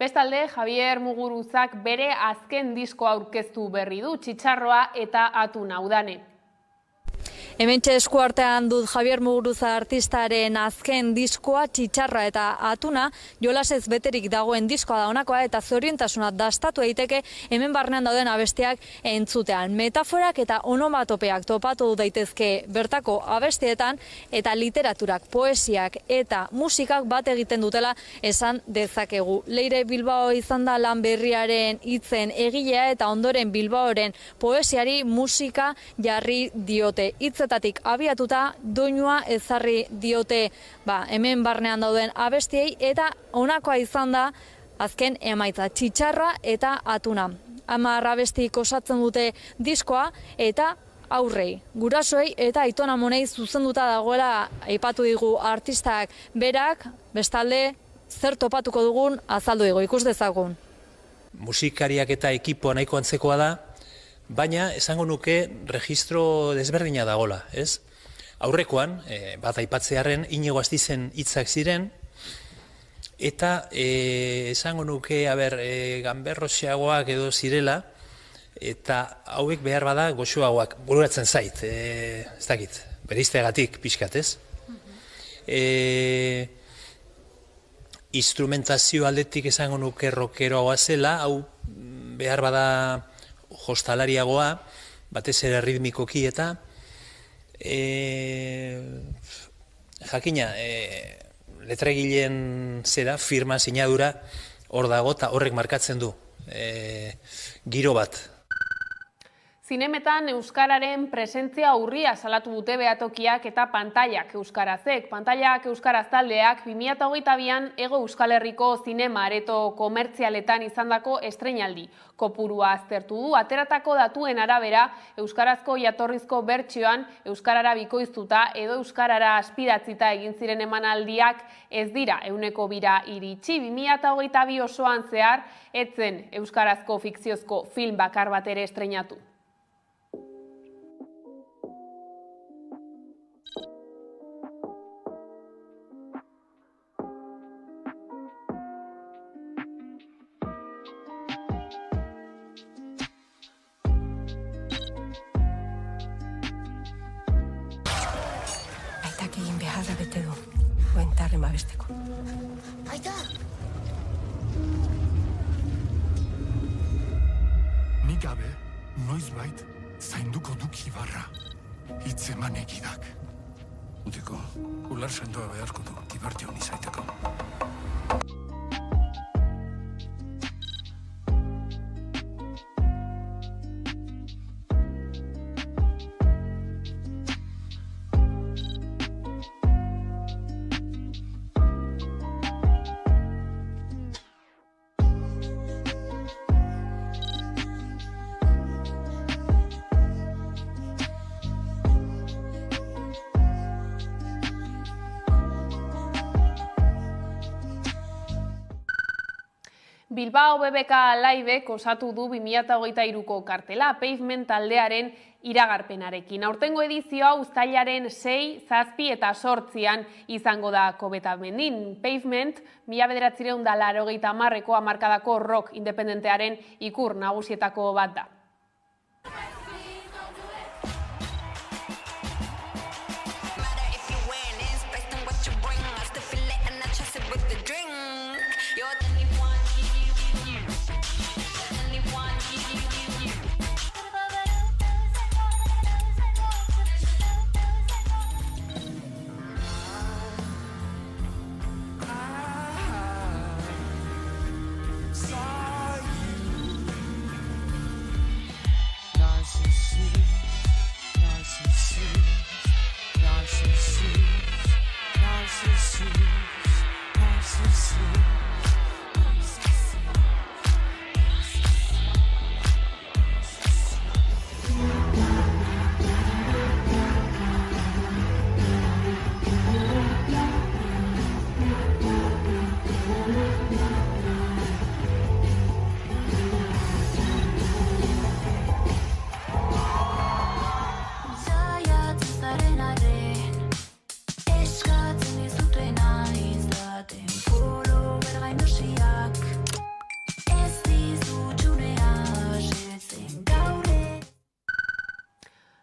Bestalde, Javier Muguruzak bere azken diskoa aurkeztu berri du, Txitxarroa eta Atuna. Udane. Hementxe esku artean dut Javier Muguruza artistaren azken diskoa, Txitxarra eta Atuna, jolasez beterik dagoen diskoa da honakoa eta zoriontasuna dastatu daiteke hemen barnean dauden abestiak entzutean. Metaforak eta onomatopeak topatu daitezke bertako abestietan eta literaturak, poesiak eta musikak bat egiten dutela esan dezakegu. Leire Bilbao izan da lan berriaren hitzen egilea eta ondoren Bilbaoren poesiari musika jarri diote. Hitzetatik abiatuta doinua ezarri diote hemen barnean dauden abestiei eta honakoa izan da azken emaitza, Txitxarra eta Atuna. 10 abestik osatzen dute diskoa eta aurrei, gurasoei eta Aiton Amonei zuzenduta dagoela aipatu digu artistak berak, bestalde zer topatuko dugun azaldu digu, ikus dezagun. Musikariak eta ekipoa nahiko antzekoa da, baina esango nuke registro desberdina dagola, ez? Aurrekoan, bat aipatzearen Inigo Astizen hitzak ziren, eta esango nuke, ganberroxeagoak edo zirela, eta hauek behar bada goxoagoak, bururatzen zait, ez dakit, bereizteagatik pixkat, ez? Instrumentazio aldetik esango nuke rockeroagoa zela, hau behar bada jostalariagoa, batez ere ritmikoki eta jakina, letregileen zera, firma, sinadura, hor dago eta horrek markatzen du giro bat. Zinemetan euskararen presentzia urria salatu dute behatokiak eta pantailak euskarazek. Pantailak euskaraz taldeak 2022an Hego Euskal Herriko zinema areto komertzialetan izandako estreinaldi kopurua aztertu du. Ateratako datuen arabera, euskarazko jatorrizko bertsioan euskarara bikoiztuta edo euskarara aspiratzita egin ziren emanaldiak ez dira 100% iritsi. 2022 osoan zehar etzen euskarazko fikziozko film bakar bat ere estreinatu. Aitak egin beharra bete du, buentarren babesteko. Aita! Nik gabe, noizbait, zainduko duk Ibarra. Hitz eman egidak. Utiko, ular sendoa beharko du, Ibarte honi zaiteko. Bilbao BBK Live osatu du 2023ko kartela Pavement taldearen iragarpenarekin. Aurtengo edizioa uztailaren 6, 7 eta 8 izango da Kobetamendin. Pavement 1980ko hamarkadako rock independentearen ikur nagusietako bat da.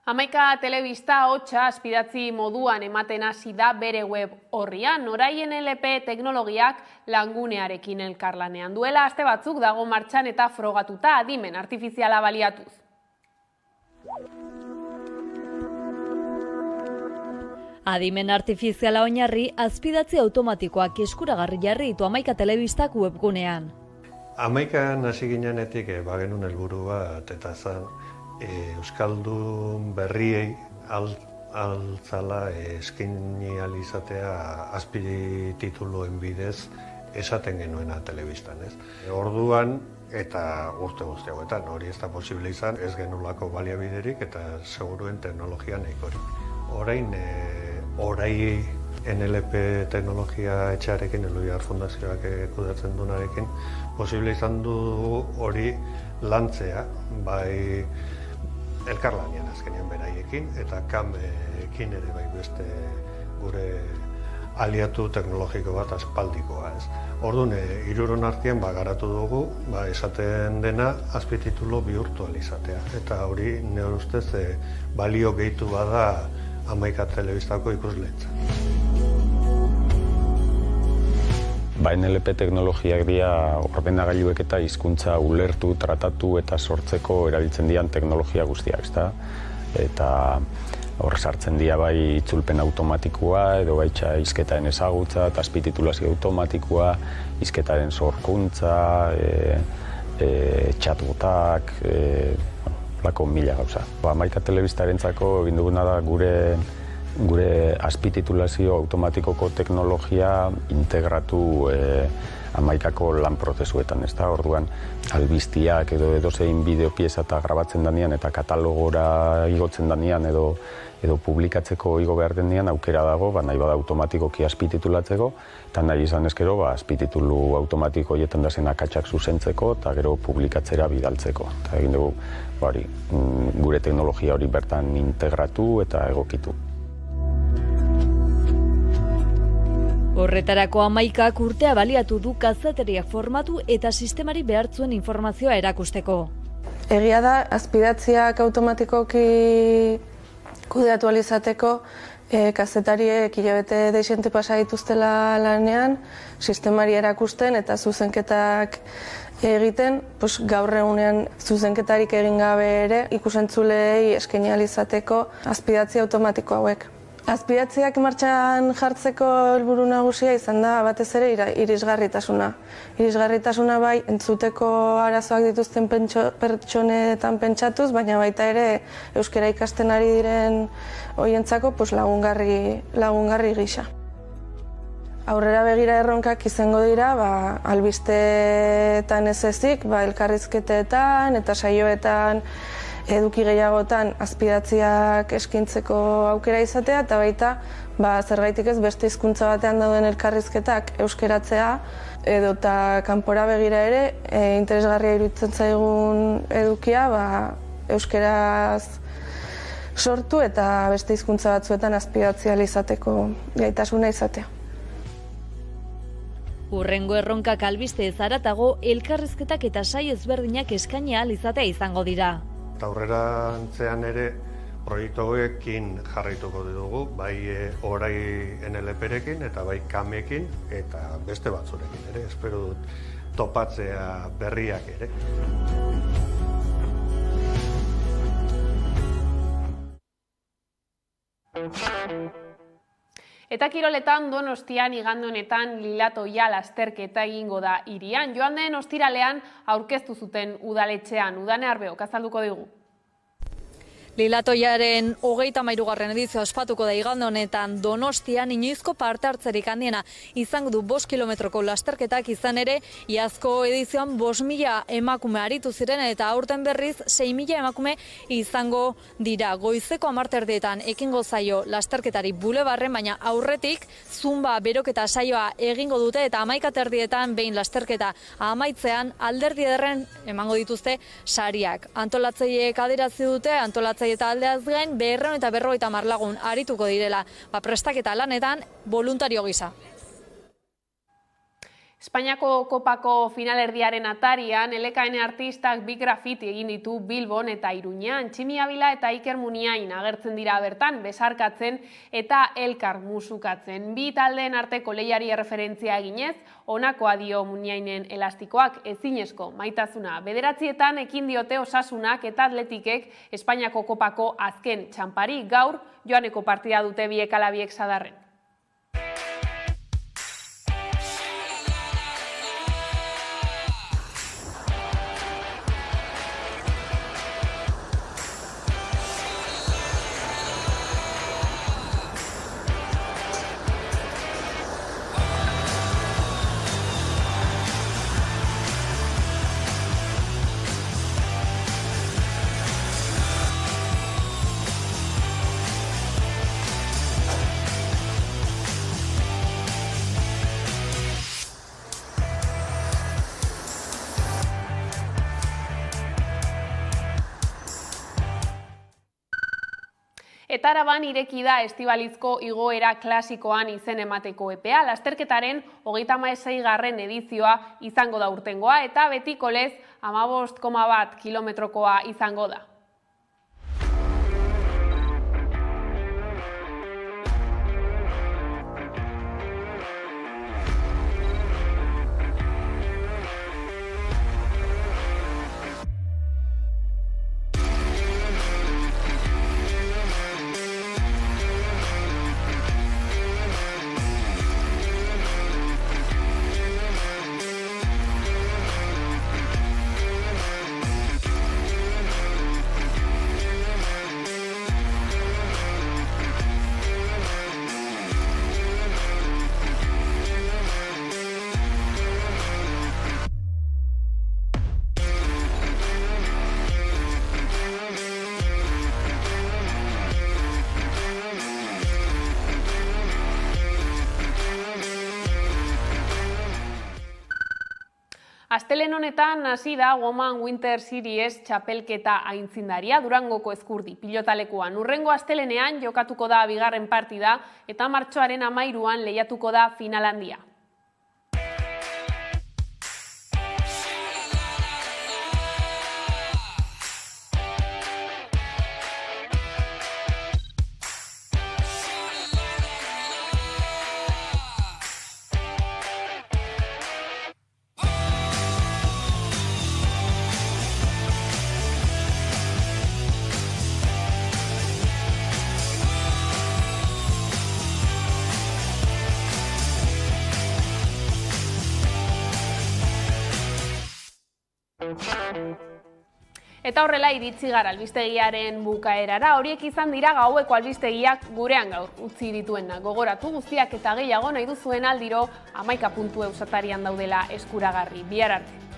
Hamaika telebista hotxa aspidatzi moduan ematen hasi da bere web horrian. Orain NLP teknologiak langunearekin elkarlanean duela aste batzuk dago martxan eta frogatuta adimen artifiziala baliatuz. Adimen artifiziala oinarri azpidatzi automatikoak eskuragarri jarri ditu Hamaika telebistak webgunean. Hamaikan hasi ginenetik bagenun helburu bat eta zan euskaldun berriei altzala eskaini ahal izatea azpitituluen bidez esaten genuena telebistan, ez? Orduan eta urte guzti hauetan hori ez da posible izan, ez genulako baliabiderik eta seguruen teknologia nahikorik. Orain NLP teknologia etxearekin, Eluiar Fundazioak kudeatzen duenarekin, posible izan du hori lantzea, bai elkarlanean azkenean beraiekin, eta kamekin ere bai beste gure aliatu teknologiko bat aspaldikoa, ez. Orduan, hiruron artean garatu dugu, esaten dena azpititulu bihurtu ahal izatea. Eta hori, nire ustez, balio gehitu bada Hamaika telebistako ikuslentza. NLP teknologiak dira ordenagailuek eta hizkuntza ulertu, tratatu eta sortzeko erabiltzen dian teknologia guztiak, ezta? Eta hor sartzen dira bai itzulpen automatikoa, edo baita hizketaren ezagutza, eta azpititulazio automatikoa, hizketaren sorkuntza, chatbotak, Lako 1000 gauza. Hamaika telebistarentzako egin duguna da gure azpititulazio automatikoko teknologia integratu hamaikako lan prozesuetan, ez da? Orduan, albiztiak edo edozein bideopieza eta grabatzen danean eta katalogora igotzen danean edo publikatzeko igo behar denean aukera dago, nahi bada automatikoki azpititulatzeko, eta nahi izan ezkero, azpititulu automatiko hietan da zen akatsak zuzentzeko eta gero publikatzera bidaltzeko. Eta egin dugu, gure teknologia hori bertan integratu eta egokitu. Horretarako hamaikak urtea baliatu du kazetariak formatu eta sistemari behartzuen informazioa erakusteko. Egia da, azpidatziak automatikoki kudeatu alizateko kazetariek hilabete deixente pasa dituztela lanean, sistemari erakusten eta zuzenketak egiten, gaur egunean zuzenketarik egin gabe ere ikusentzulei eskaini alizateko azpidatzi automatiko hauek. Azpidatziak martxan jartzeko helburu nagusia izan da batez ere irisgarritasuna. Irisgarritasuna bai entzuteko arazoak dituzten pertsonetan pentsatuz, baina baita ere euskara ikasten ari diren hoientzako lagungarri gisa. Aurrera begira erronkak izango dira, albisteetan ez ezik, elkarrizketetan eta saioetan eduki gehiagotan azpidatziak eskintzeko aukera izatea, eta baita zergaitik ez beste hizkuntza batean dauden elkarrizketak euskeratzea, edota kanpora begira ere interesgarria iruditzen zaigun edukia euskeraz sortu eta beste hizkuntza batzuetan azpidatzia izateko gaitasuna izatea. Hurrengo erronkak albiste zaratago elkarrizketak eta saio ezberdinak eskaini ahal izatea izango dira. Aurrerantzean ere proiektu hauekin jarraituko dugu, bai orai NLP-rekin eta bai kamekin eta beste batzurekin ere, espero dut topatzea berriak ere. Eta kiroletan Donostian igande honetan lilatoia lasterketa egingo da hirian. Joan den ostiralean aurkeztu zuten udaletxean. Udane Arbeok azalduko digu. Lilatoiaren 33. edizioa ospatuko da igande honetan Donostian inoizko parte hartzerik handiena izango du 5 kilometroko lasterketak izan ere, iazko edizioan 5.000 emakume aritu ziren eta aurten berriz 6.000 emakume izango dira. Goizeko 10:00 ekingo zaio lasterketari bulebarren, baina aurretik zumba beroketa saioa egingo dute eta 11:30 behin lasterketa amaitzean alderdi ederren emango dituzte sariak. Antolatzaileek adierazi dute, eta aldeaz gain 250 lagun arituko direla, prestaketa lanetan voluntario gisa. Espainiako kopako finalerdiaren atarian, LKN artistak bi grafiti egin ditu Bilbon eta Iruñan. Tximi Abila eta Iker Muniain agertzen dira bertan, besarkatzen eta elkar musukatzen. Bi taldeen arteko lehiari erreferentzia eginez, honakoa dio Muniainen elastikoak, ezinezko maitasuna. 9 ekin diote Osasunak eta Atletikek Espainiako kopako azken txanpari. Gaur, joaneko partida dute biek ala biek sadarren. Eta Araban ireki da estibalizko igoera klasikoan izen emateko epea. Lasterketaren 36. edizioa izango da urtengoa eta betiko lez 15,1 kilometrokoa izango da. Astelehen honetan hasi da Woman Winter Series txapelketa aitzindaria Durangoko Eskurdi pilotalekuan. Hurrengo astelehenean jokatuko da bigarren partida eta martxoaren 13an lehiatuko da final handia. Eta horrela iritsi gara albistegiaren bukaerara, horiek izan dira gaueko albistegiak gurean gaur utzi dituena. Gogoratu guztiak eta gehiago nahi duzuen aldiro 11 puntu eusatarian daudela eskuragarri. Bihar arte.